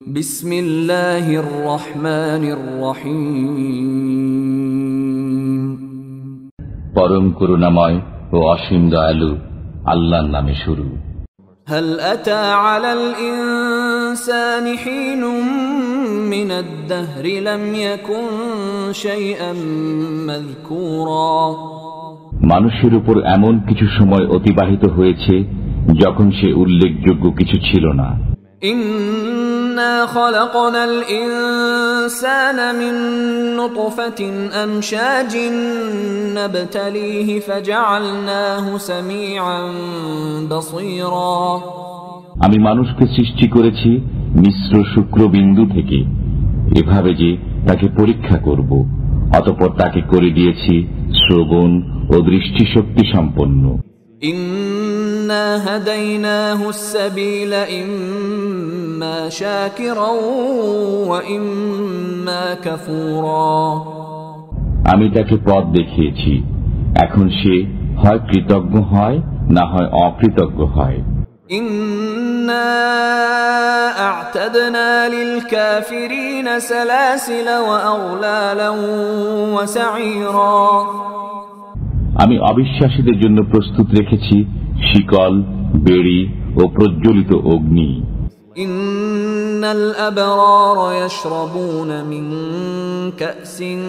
বিসমিল্লাহির রহমানির রহিম। পরম করুণাময় ও অসীম দয়ালু আল্লাহর নামে শুরু। হাল আতা আলাল ইনসানি হিনুম মিনাদ দাহরি লাম ইয়াকুন শাইআন মাযকুরা। মানুষের উপর এমন কিছু সময় অতিবাহিত হয়েছে যখন সে উল্লেখযোগ্য কিছু ছিল না। ইন্না খালাকনাল ইনসানা মিন নুতফাতিন আমশাজিন নাবতালিহি ফাজআলনাহু সামিআন বাসীরা। আমি মানুষকে সৃষ্টি করেছি মিশ্র শুক্রবিন্দু থেকে, এভাবে যে তাকে পরীক্ষা করব, অতঃপর তাকে করে দিয়েছি শ্রবণ ও দৃষ্টিশক্তি সম্পন্ন। ইন্না হাদাইনাহুস সাবিলা ইম্মা শাকিরাও ওয়া ইম্মা কাফুরা। আমি তাকে পথ দেখিয়েছি, এখন সে হয় কৃতজ্ঞ হয় না হয় অকৃতজ্ঞ হয়। ইন্না আ'তাদনা লিল কাফিরিনা সালাসিলা ওয়া আগলালান ওয়া সাঈরা। আমি অবিশ্বাসীদের জন্য প্রস্তুত রেখেছি শিকল, বেড়ি ও প্রজ্বলিত অগ্নি। ইন্নাল আবরারা ইয়াশরাবুনা মিন কাসিন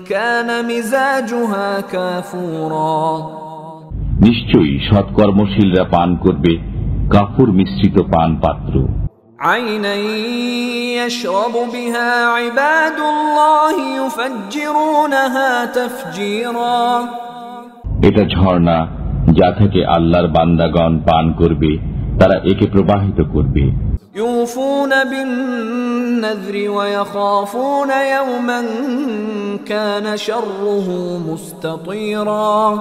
কানা মিজাজুহা কাফুরা। নিশ্চয়ই সৎকর্মশীলরা পান করবে কাফুর মিশ্রিত পান পাত্র। আইনান ইয়াশরাবু বিহা ইবাদুল্লাহি ইউফাজ্জিরুনাহা তাফজীরা। এটা ঝর্ণা, যা থেকে আল্লাহর বান্দাগণ পান করবে, তারা একে প্রবাহিত করবে। ইউফুনা বিন-নাযরি ওয়া ইয়াখাফুনা ইয়াওমান কানা শাররুহু মুস্তাতীরা।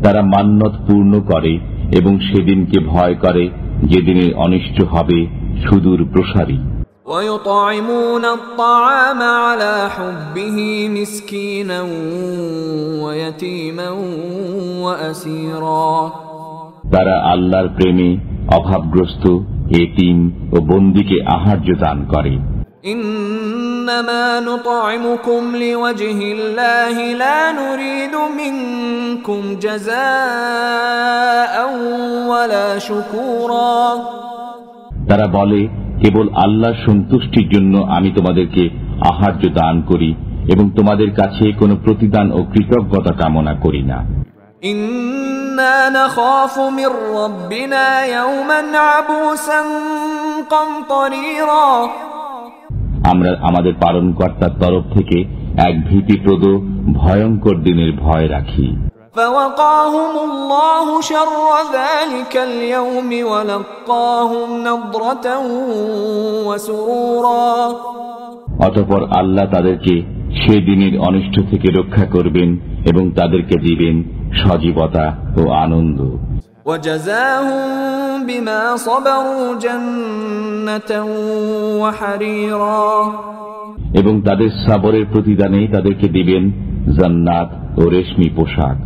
তারা মান্যত পূর্ণ করে এবং সেদিনকে ভয় করে যেদিনের অনিষ্ট হবে সুদূর প্রসারী। ويطعمون الطعام على حبه مسكينا ويتيما وأسيرا। তারা আল্লাহর প্রেমে অভাবগ্রস্ত, এতিম ও বন্দীকে আহার্য দান করে। إنما نطعمكم لوجه الله لا نريد منكم جزاء ولا شكورا। তারা বলে, কেবল আল্লাহর সন্তুষ্টির জন্য আমি তোমাদেরকে আহার্য দান করি এবং তোমাদের কাছে কোনো প্রতিদান ও কৃতজ্ঞতা কামনা করি না। ইন্না নাখাফু মির রাব্বিনা ইয়াওমান আবুসান কামতারিরা। আমরা আমাদের পালনকর্তার তরফ থেকে এক ভীতিপ্রদ ভয়ঙ্কর দিনের ভয় রাখি। فوقاهم الله شر ذلك اليوم ولقاهم نضرة وسرورا। অতঃপর আল্লাহ তাদেরকে সেদিনের অনিষ্ট থেকে রক্ষা করবেন এবং তাদেরকে দিবেন সজীবতা ও আনন্দ। وجزاهم بما صبروا جنة وحريرا। এবং তাদের সবরের প্রতিদানে তাদেরকে দিবেন জান্নাত ও রেশমি পোশাক।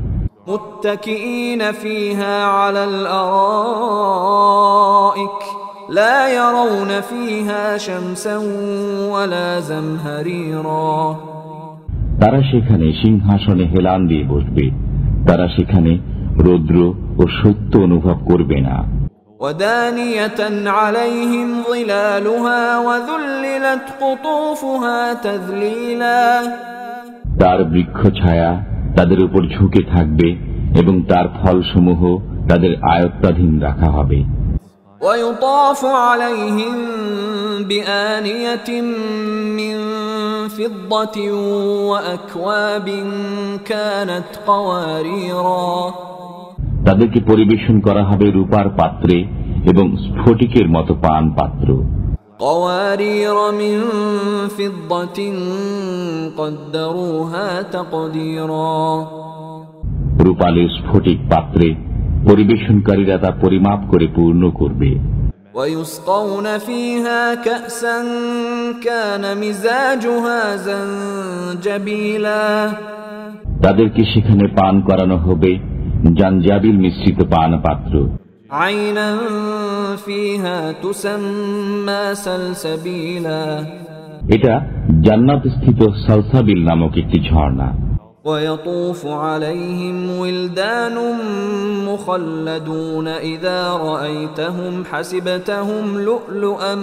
متكئين فيها على الأرائك لا يرون فيها شمسا ولا زمهريرا। তারা সেখানে সিংহাসনে হেলান দিয়ে বসবে, তারা সেখানে রৌদ্র ও সত্য অনুভব করবে না। ودانية عليهم ظلالها وذللت قطوفها تذليلا। তার বৃক্ষ ছায়া তাদের উপর ঝুঁকে থাকবে এবং তার ফলসমূহ তাদের আয়ত্তাধীন রাখা হবে। ويطاف عليهم بآنية من فضة وأكواب كانت قواريرا। তাদেরকে পরিবেশন করা হবে রূপার পাত্রে এবং স্ফটিকের মতো পান পাত্র। قوارير من فضة قدروها تقديرا। রূপালের স্ফটিক পাত্রে পরিবেশনকারীরা তা পরিমাপ করে পূর্ণ করবে। ويسقون فيها كأسا كان مزاجها زنجبيلا। তাদেরকে সেখানে পান করানো হবে জাঞ্জাবিল মিশ্রিত পান পাত্র। عينا فيها تسمى سلسبيلا এটা জান্নাত স্থিত সালসাবিল নামক একটি ঝর্ণা। ويطوف عليهم ولدان مخلدون إذا رأيتهم حسبتهم لؤلؤا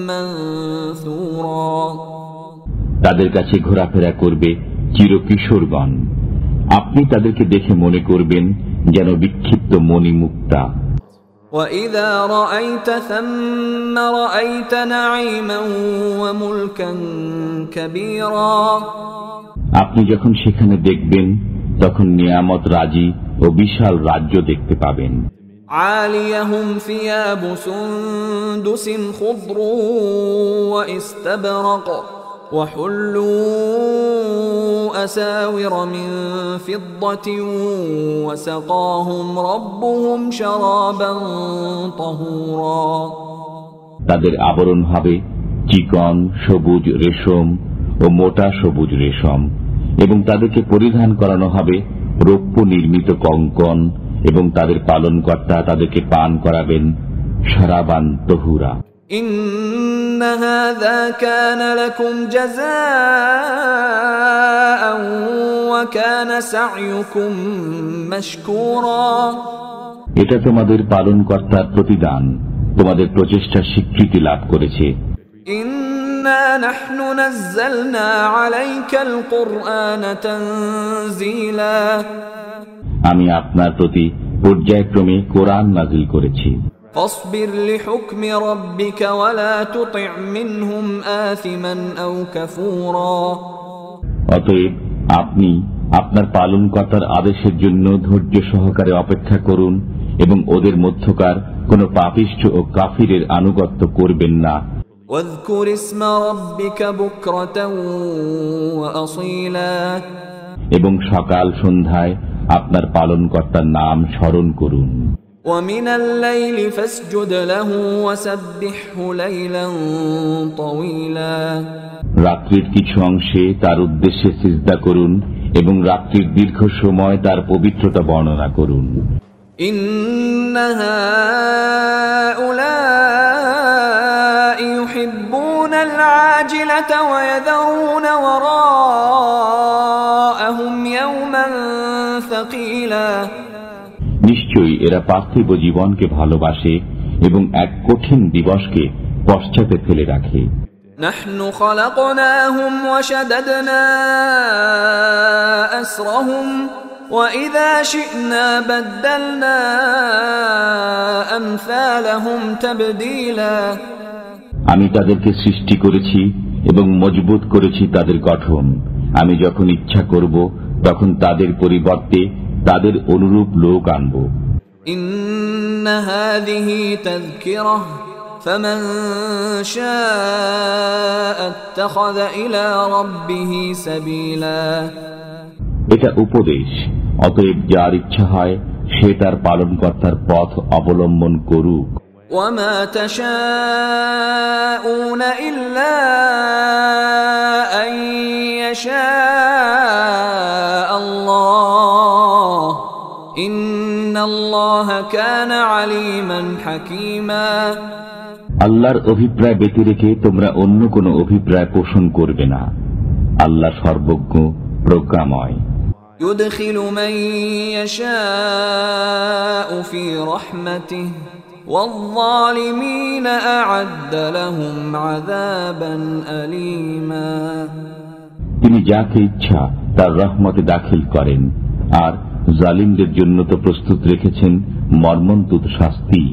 منثورا তাদের কাছে ঘোরাফেরা করবে চিরকিশোরগণ, আপনি তাদেরকে দেখে মনে করবেন যেন বিক্ষিপ্ত মণিমুক্তা। وَإِذَا رَأَيْتَ ثَمَّ رَأَيْتَ نَعِيمًا وَمُلْكًا كَبِيرًا আপনি যখন সেখানে দেখবেন তখন নিয়ামত রাজি ও বিশাল রাজ্য দেখতে পাবেন। عَالِيَهُمْ ثِيَابُ سُنْدُسٍ خُضْرٌ وَإِسْتَبْرَقٌ وَحُلُّوا أَسَاوِرَ مِنْ فِضَّةٍ وَسَقَاهُمْ رَبُّهُمْ شَرَابًا طَهُورًا তাদের আবরণ হবে চিকন সবুজ রেশম ও মোটা সবুজ রেশম, এবং তাদেরকে পরিধান করানো হবে রৌপ্য নির্মিত কঙ্কন, এবং তাদের পালনকর্তা তাদেরকে পান করাবেন শারাবান তহুরা। إن هذا كان لكم جزاء وكان سعيكم مشكورا এটা তোমাদের পালনকর্তার প্রতিদান, তোমাদের প্রচেষ্টা স্বীকৃতি লাভ করেছে। إنا نحن نزلنا عليك القرآن تنزيلا আমি আপনার প্রতি পর্যায়ক্রমে কোরআন নাযিল করেছি। فاصبر لحكم ربك ولا تطع منهم آثما أو كفورا অতএব আপনি আপনার পালনকর্তার আদেশের জন্য ধৈর্য সহকারে অপেক্ষা করুন এবং ওদের মধ্যকার কোন পাপিষ্ঠ ও কাফিরের আনুগত্য করবেন না। واذكر اسم ربك بكرة وأصيلا এবং সকাল সন্ধ্যায় আপনার পালনকর্তার নাম স্মরণ করুন। ومن الليل فاسجد له وسبحه ليلا طويلا রাত্রির কিছু অংশে তার উদ্দেশ্যে সিজদা করুন এবং রাত্রির দীর্ঘ সময় তার পবিত্রতা বর্ণনা করুন। إن هؤلاء يحبون العاجلة ويذرون وراءهم يوما ثقيلا নিশ্চয়ই এরা পার্থিব জীবনকে ভালোবাসে এবং এক কঠিন দিবসকে পশ্চাতে ফেলে রাখে। نحن خلقناهم وشددنا أسرهم وإذا شئنا بدلنا أمثالهم تبديلا আমি তাদেরকে সৃষ্টি করেছি এবং মজবুত করেছি তাদের গঠন। আমি যখন ইচ্ছা করব তখন তাদের পরিবর্তে তাদের অনুরূপ লোক আনব। إن هذه تذكرة فمن شاء اتخذ إلى ربه سبيلا এটা উপদেশ, অতএব যার ইচ্ছা হয় সে তার পালনকর্তার পথ অবলম্বন করুক। وما تشاءون إلا أن يشاء الله إن الله كان عليما حكيما আল্লাহর অভিপ্রায় ব্যতি রেখে তোমরা অন্য কোনো অভিপ্রায় পোষণ করবে না। আল্লাহ সর্বজ্ঞ প্রজ্ঞাময়। يدخل من يشاء في رحمته والظالمين أعد لهم عذابا أليما তিনি যাকে ইচ্ছা তার রহমতে দাখিল করেন, আর জালিমদের জন্য তো প্রস্তুত রেখেছেন মর্মন্তুদ শাস্তি।